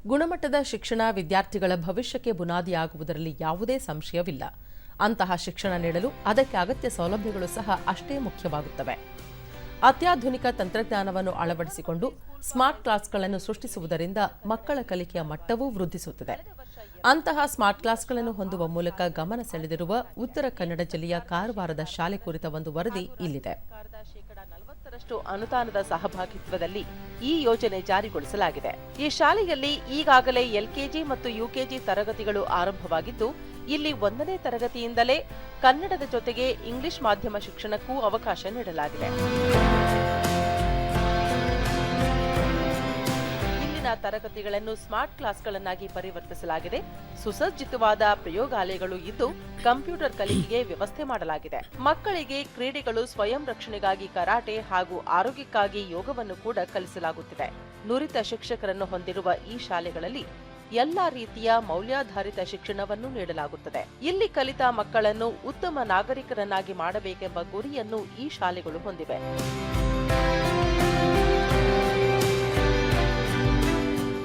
ಗುಣಮಟ್ಟದ ಶಿಕ್ಷಣ ವಿದ್ಯಾರ್ಥಿಗಳ ಭವಿಷ್ಯಕ್ಕೆ ಬುನಾದಿಯಾಗುವುದರಲ್ಲಿ ಯಾವುದೇ ಸಂಶಯವಿಲ್ಲ. ಅಂತಹ ಶಿಕ್ಷಣ ನೀಡಲು ಅದಕ್ಕೆ ಅಗತ್ಯ ಸೌಲಭ್ಯಗಳು ಸಹ ಅಷ್ಟೇ ಮುಖ್ಯವಾಗುತ್ತವೆ. ಅತ್ಯಾಧುನಿಕ ತಂತ್ರಜ್ಞಾನವನ್ನು ಅಳವಡಿಸಿಕೊಂಡು ಸ್ಮಾರ್ಟ್ ಕ್ಲಾಸ್ಗಳನ್ನು ಸೃಷ್ಟಿಸುವುದರಿಂದ ಮಕ್ಕಳ ಕಲಿಕೆಯ ಮಟ್ಟವೂ ವೃದ್ಧಿಸುತ್ತದೆ. ಅಂತಹ ಸ್ಮಾರ್ಟ್ ಕ್ಲಾಸ್ಗಳನ್ನು ಹೊಂದುವ ಮೂಲಕ ಗಮನ ಸೆಳೆದಿರುವ ಉತ್ತರ ಕನ್ನಡ ಜಿಲ್ಲೆಯ ಕಾರವಾರದ ಶಾಲೆ ಕುರಿತ ಒಂದು ವರದಿ ಇಲ್ಲಿದೆ. 40% ಅನುದಾನದ ಸಹಭಾಗಿತ್ವದಲ್ಲಿ ಈ ಯೋಜನೆ ಜಾರಿಗೊಳಿಸಲಾಗಿದೆ. ಈ ಶಾಲೆಯಲ್ಲಿ ಈಗಾಗಲೇ ಎಲ್ಕೆಜಿ ಮತ್ತು ಯುಕೆಜಿ ತರಗತಿಗಳು ಆರಂಭವಾಗಿದ್ದು, ಇಲ್ಲಿ 1ನೇ ತರಗತಿಯಿಂದಲೇ ಕನ್ನಡದ ಜೊತೆಗೆ ಇಂಗ್ಲಿಷ್ ಮಾಧ್ಯಮ ಶಿಕ್ಷಣಕ್ಕೂ ಅವಕಾಶ ನೀಡಲಾಗಿದೆ. ಇಲ್ಲಿನ ತರಗತಿಗಳನ್ನು ಸ್ಮಾರ್ಟ್ ಕ್ಲಾಸ್ಗಳನ್ನಾಗಿ ಪರಿವರ್ತಿಸಲಾಗಿದೆ. ಸುಸಜ್ಜಿತವಾದ ಪ್ರಯೋಗಾಲಯಗಳು ಇದ್ದು ಕಂಪ್ಯೂಟರ್ ಕಲಿಕೆಗೆ ವ್ಯವಸ್ಥೆ ಮಾಡಲಾಗಿದೆ. ಮಕ್ಕಳಿಗೆ ಕ್ರೀಡೆಗಳು, ಸ್ವಯಂ ರಕ್ಷಣೆಗಾಗಿ ಕರಾಟೆ ಹಾಗೂ ಆರೋಗ್ಯಕ್ಕಾಗಿ ಯೋಗವನ್ನು ಕೂಡ ಕಲಿಸಲಾಗುತ್ತಿದೆ. ನುರಿತ ಶಿಕ್ಷಕರನ್ನು ಹೊಂದಿರುವ ಈ ಶಾಲೆಗಳಲ್ಲಿ ಎಲ್ಲಾ ರೀತಿಯ ಮೌಲ್ಯಾಧಾರಿತ ಶಿಕ್ಷಣವನ್ನು ನೀಡಲಾಗುತ್ತದೆ. ಇಲ್ಲಿ ಕಲಿತ ಮಕ್ಕಳನ್ನು ಉತ್ತಮ ನಾಗರಿಕರನ್ನಾಗಿ ಮಾಡಬೇಕೆಂಬ ಗುರಿಯನ್ನು ಈ ಶಾಲೆಗಳು ಹೊಂದಿವೆ.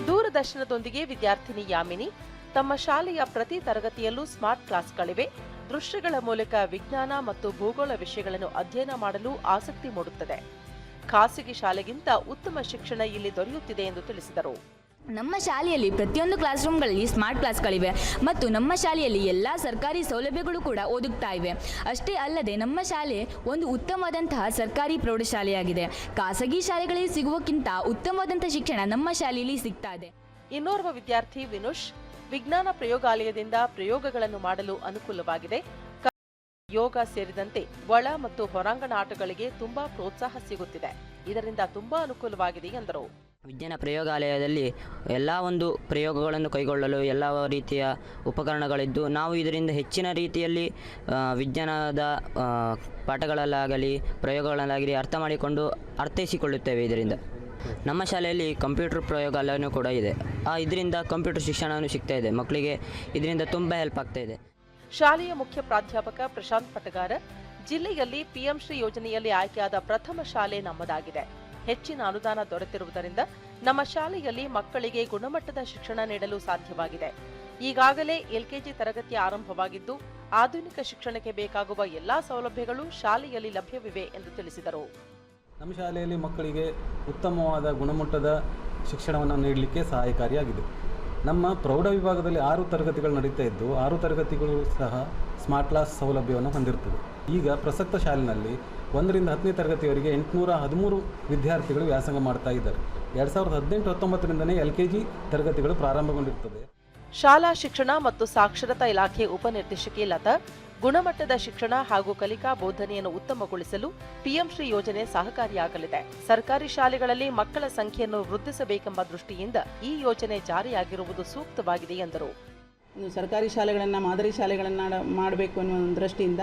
ದೂರದರ್ಶನದೊಂದಿಗೆ ವಿದ್ಯಾರ್ಥಿನಿ ಯಾಮಿನಿ ತಮ್ಮ ಶಾಲೆಯ ಪ್ರತಿ ತರಗತಿಯಲ್ಲೂ ಸ್ಮಾರ್ಟ್ ಕ್ಲಾಸ್ಗಳಿವೆ. ದೃಶ್ಯಗಳ ಮೂಲಕ ವಿಜ್ಞಾನ ಮತ್ತು ಭೂಗೋಳ ವಿಷಯಗಳನ್ನು ಅಧ್ಯಯನ ಮಾಡಲು ಆಸಕ್ತಿ ಮೂಡುತ್ತದೆ. ಖಾಸಗಿ ಶಾಲೆಗಿಂತ ಉತ್ತಮ ಶಿಕ್ಷಣ ಇಲ್ಲಿ ದೊರೆಯುತ್ತಿದೆ ಎಂದು ತಿಳಿಸಿದರು. ನಮ್ಮ ಶಾಲೆಯಲ್ಲಿ ಪ್ರತಿಯೊಂದು ಕ್ಲಾಸ್ ರೂಮ್ಗಳಲ್ಲಿ ಸ್ಮಾರ್ಟ್ ಕ್ಲಾಸ್ಗಳಿವೆ ಮತ್ತು ನಮ್ಮ ಶಾಲೆಯಲ್ಲಿ ಎಲ್ಲ ಸರ್ಕಾರಿ ಸೌಲಭ್ಯಗಳು ಕೂಡ ಒದಗುತ್ತಾ ಇವೆ. ಅಷ್ಟೇ ಅಲ್ಲದೆ ನಮ್ಮ ಶಾಲೆ ಒಂದು ಉತ್ತಮವಾದಂತಹ ಸರ್ಕಾರಿ ಪ್ರೌಢಶಾಲೆಯಾಗಿದೆ. ಖಾಸಗಿ ಶಾಲೆಗಳಲ್ಲಿ ಸಿಗುವಕ್ಕಿಂತ ಉತ್ತಮವಾದಂತಹ ಶಿಕ್ಷಣ ನಮ್ಮ ಶಾಲೆಯಲ್ಲಿ ಸಿಗ್ತಾ ಇದೆ. ಇನ್ನೋರ್ವ ವಿದ್ಯಾರ್ಥಿ ವಿನುಷ್ ವಿಜ್ಞಾನ ಪ್ರಯೋಗಾಲಯದಿಂದ ಪ್ರಯೋಗಗಳನ್ನು ಮಾಡಲು ಅನುಕೂಲವಾಗಿದೆ. ಯೋಗ ಸೇರಿದಂತೆ ಒಳ ಮತ್ತು ಹೊರಾಂಗಣ ಆಟಗಳಿಗೆ ತುಂಬಾ ಪ್ರೋತ್ಸಾಹ ಸಿಗುತ್ತಿದೆ. ಇದರಿಂದ ತುಂಬಾ ಅನುಕೂಲವಾಗಿದೆ ಎಂದರು. ವಿಜ್ಞಾನ ಪ್ರಯೋಗಾಲಯದಲ್ಲಿ ಎಲ್ಲ ಒಂದು ಪ್ರಯೋಗಗಳನ್ನು ಕೈಗೊಳ್ಳಲು ಎಲ್ಲ ರೀತಿಯ ಉಪಕರಣಗಳಿದ್ದು, ನಾವು ಇದರಿಂದ ಹೆಚ್ಚಿನ ರೀತಿಯಲ್ಲಿ ವಿಜ್ಞಾನದ ಪಾಠಗಳಲ್ಲಾಗಲಿ ಪ್ರಯೋಗಗಳಲ್ಲಾಗಲಿ ಅರ್ಥ ಮಾಡಿಕೊಂಡು ಅರ್ಥೈಸಿಕೊಳ್ಳುತ್ತೇವೆ. ಇದರಿಂದ ನಮ್ಮ ಶಾಲೆಯಲ್ಲಿ ಕಂಪ್ಯೂಟರ್ ಪ್ರಯೋಗಾಲಯನೂ ಕೂಡ ಇದೆ. ಇದರಿಂದ ಕಂಪ್ಯೂಟರ್ ಶಿಕ್ಷಣವೂ ಸಿಗ್ತಾ ಇದೆ. ಮಕ್ಕಳಿಗೆ ಇದರಿಂದ ತುಂಬ ಹೆಲ್ಪ್ ಆಗ್ತಾ ಇದೆ. ಶಾಲೆಯ ಮುಖ್ಯ ಪ್ರಾಧ್ಯಾಪಕ ಪ್ರಶಾಂತ್ ಪಟಗಾರ, ಜಿಲ್ಲೆಯಲ್ಲಿ ಪಿಎಂ ಶ್ರೀ ಯೋಜನೆಯಲ್ಲಿ ಆಯ್ಕೆಯಾದ ಪ್ರಥಮ ಶಾಲೆ ನಮ್ಮದಾಗಿದೆ. ಹೆಚ್ಚಿನ ಅನುದಾನ ದೊರೆತಿರುವುದರಿಂದ ನಮ್ಮ ಶಾಲೆಯಲ್ಲಿ ಮಕ್ಕಳಿಗೆ ಗುಣಮಟ್ಟದ ಶಿಕ್ಷಣ ನೀಡಲು ಸಾಧ್ಯವಾಗಿದೆ. ಈಗಾಗಲೇ ಎಲ್ಕೆಜಿ ತರಗತಿ ಆರಂಭವಾಗಿದ್ದು, ಆಧುನಿಕ ಶಿಕ್ಷಣಕ್ಕೆ ಬೇಕಾಗುವ ಎಲ್ಲಾ ಸೌಲಭ್ಯಗಳು ಶಾಲೆಯಲ್ಲಿ ಲಭ್ಯವಿವೆ ಎಂದು ತಿಳಿಸಿದರು. ನಮ್ಮ ಶಾಲೆಯಲ್ಲಿ ಮಕ್ಕಳಿಗೆ ಉತ್ತಮವಾದ ಗುಣಮಟ್ಟದ ಶಿಕ್ಷಣವನ್ನು ನೀಡಲಿಕ್ಕೆ ಸಹಾಯಕಾರಿಯಾಗಿದೆ. ನಮ್ಮ ಪ್ರೌಢ ವಿಭಾಗದಲ್ಲಿ 6 ತರಗತಿಗಳು ನಡೀತಾ ಇದ್ದು, 6 ತರಗತಿಗಳು ಸಹ ಸ್ಮಾರ್ಟ್ ಕ್ಲಾಸ್ ಸೌಲಭ್ಯವನ್ನು ಹೊಂದಿರುತ್ತದೆ. ಈಗ ಪ್ರಸಕ್ತ ಶಾಲೆಯಲ್ಲಿ 1ರಿಂದ 10ನೇ ತರಗತಿಯವರೆಗೆ 813 ವಿದ್ಯಾರ್ಥಿಗಳು ವ್ಯಾಸಂಗ ಮಾಡ್ತಾ ಇದ್ದಾರೆ. 2018-19ರಿಂದನೇ ಎಲ್ಕೆಜಿ ತರಗತಿಗಳು ಪ್ರಾರಂಭಗೊಂಡಿರುತ್ತದೆ. ಶಾಲಾ ಶಿಕ್ಷಣ ಮತ್ತು ಸಾಕ್ಷರತಾ ಇಲಾಖೆ ಉಪನಿರ್ದೇಶಕಿ ಲತಾ, ಗುಣಮಟ್ಟದ ಶಿಕ್ಷಣ ಹಾಗೂ ಕಲಿಕಾ ಬೋಧನೆಯನ್ನು ಉತ್ತಮಗೊಳಿಸಲು ಪಿಎಂ ಶ್ರೀ ಯೋಜನೆ ಸಹಕಾರಿಯಾಗಲಿದೆ. ಸರ್ಕಾರಿ ಶಾಲೆಗಳಲ್ಲಿ ಮಕ್ಕಳ ಸಂಖ್ಯೆಯನ್ನು ವೃದ್ಧಿಸಬೇಕೆಂಬ ದೃಷ್ಟಿಯಿಂದ ಈ ಯೋಜನೆ ಜಾರಿಯಾಗಿರುವುದು ಸೂಕ್ತವಾಗಿದೆ ಎಂದರು. ಸರ್ಕಾರಿ ಶಾಲೆಗಳನ್ನು ಮಾದರಿ ಶಾಲೆಗಳನ್ನು ಮಾಡಬೇಕು ಅನ್ನುವ ದೃಷ್ಟಿಯಿಂದ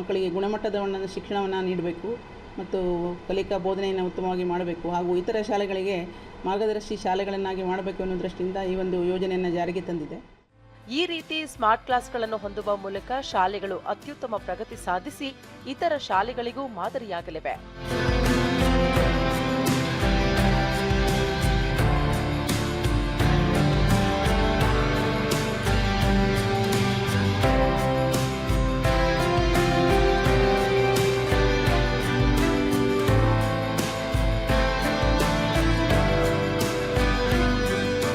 ಮಕ್ಕಳಿಗೆ ಗುಣಮಟ್ಟದ ಶಿಕ್ಷಣವನ್ನು ನೀಡಬೇಕು ಮತ್ತು ಕಲಿಕಾ ಬೋಧನೆಯನ್ನು ಉತ್ತಮವಾಗಿ ಮಾಡಬೇಕು ಹಾಗೂ ಇತರ ಶಾಲೆಗಳಿಗೆ ಮಾರ್ಗದರ್ಶಿ ಶಾಲೆಗಳನ್ನಾಗಿ ಮಾಡಬೇಕು ಅನ್ನೋ ದೃಷ್ಟಿಯಿಂದ ಈ ಒಂದು ಯೋಜನೆಯನ್ನು ಜಾರಿಗೆ ತಂದಿದೆ. ಈ ರೀತಿ ಸ್ಮಾರ್ಟ್ ಕ್ಲಾಸ್ಗಳನ್ನು ಹೊಂದುವ ಮೂಲಕ ಶಾಲೆಗಳು ಅತ್ಯುತ್ತಮ ಪ್ರಗತಿ ಸಾಧಿಸಿ ಇತರ ಶಾಲೆಗಳಿಗೂ ಮಾದರಿಯಾಗಲಿವೆ.